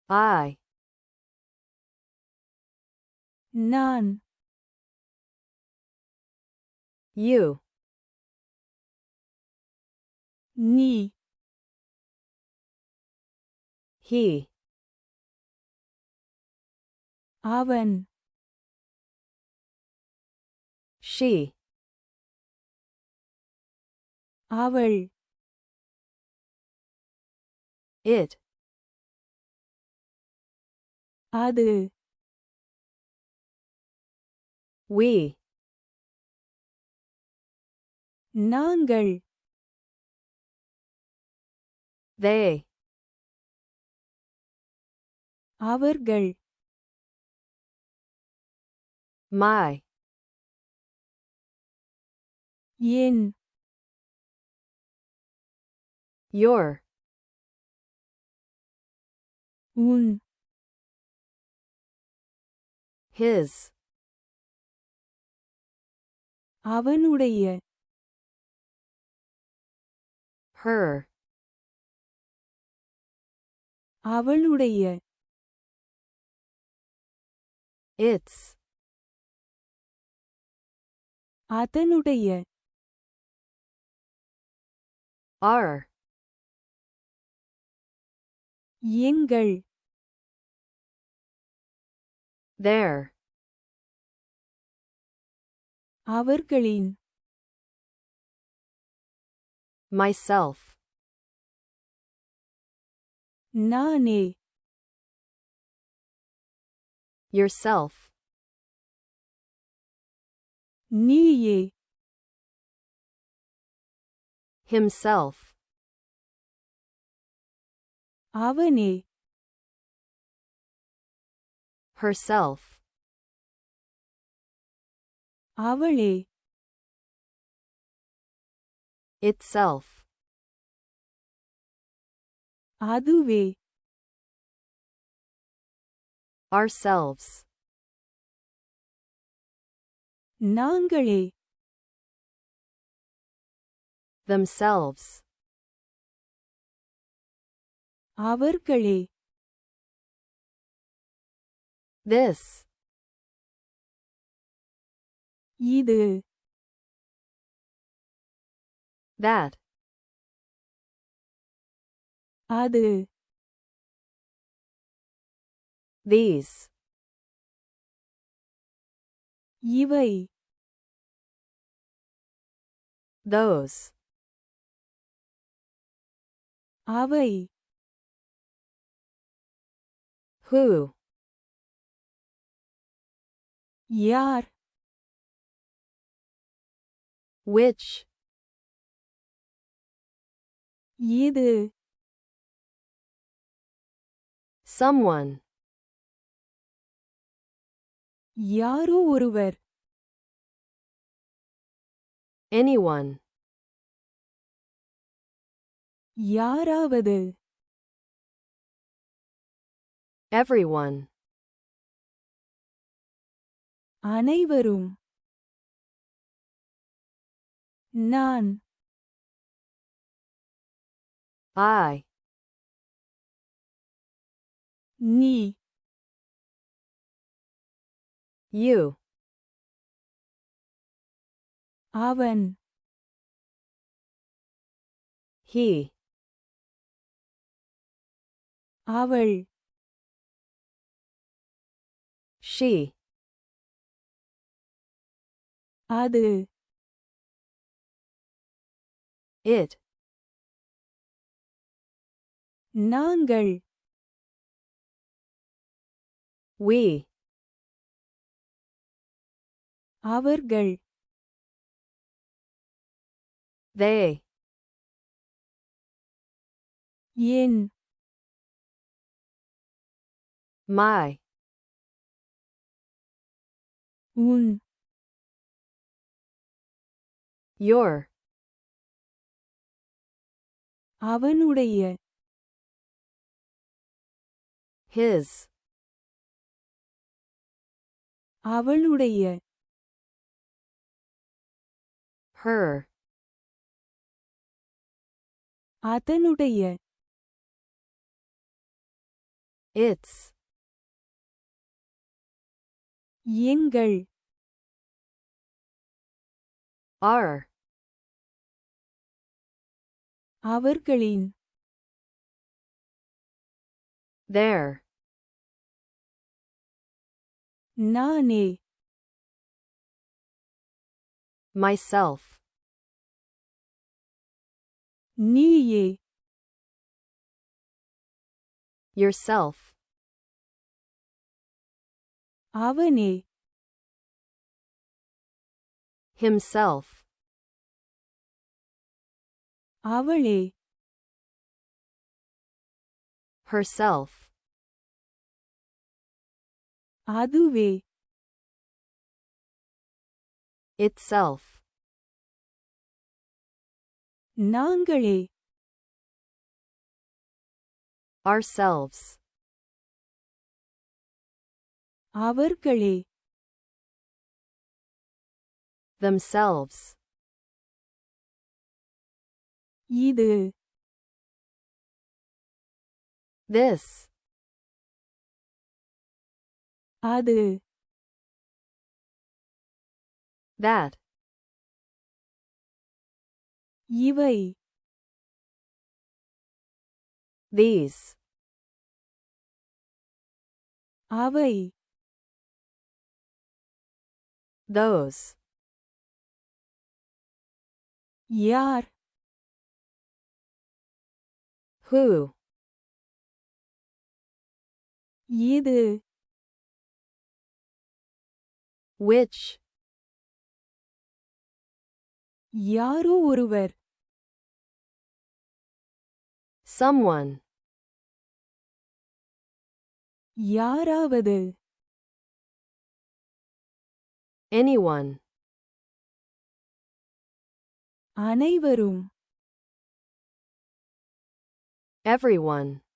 I. நான். You. நீ. He. அவன். She. அவள். It. அது. We. நாங்கள். They. அவர்கள். My. என். Your. உன். His. அவனுடைய. Her. அவளுடைய. Its. அதனுடைய. Our. எங்கள். Their. அவர்களின். Myself. நானே. Yourself. நீயே. Himself. அவனே. Herself. அவளே. Itself. அதுவே. Ourselves. நாங்களே. Themselves. அவர்களே. This. இது. That. அது. These. இவை. Those. அவை. Who. யார். Which. இது. Someone. யாரோ ஒருவர். Anyone. யாராவது. Everyone. அனைவரும். நான். I. நீ. You. அவன். He. அவள். She. அது. It. நாங்கள். We. அவர்கள். They. என். My. உன். Your. அவனுடைய. His. அவளுடைய. Her. அதனுடைய. its, எங்கள், our, அவர்களின், their, நானே, myself, நீயே, yourself, அவனே, himself, அவளே, herself, அதுவே, itself, நாங்களே, ourselves, அவர்களே, themselves, இது, this, அது, that, இவை, these, அவை, those, யார், who, இது, which, யாரோ ஒருவர், someone, யாராவது, anyone, அனைவரும், everyone,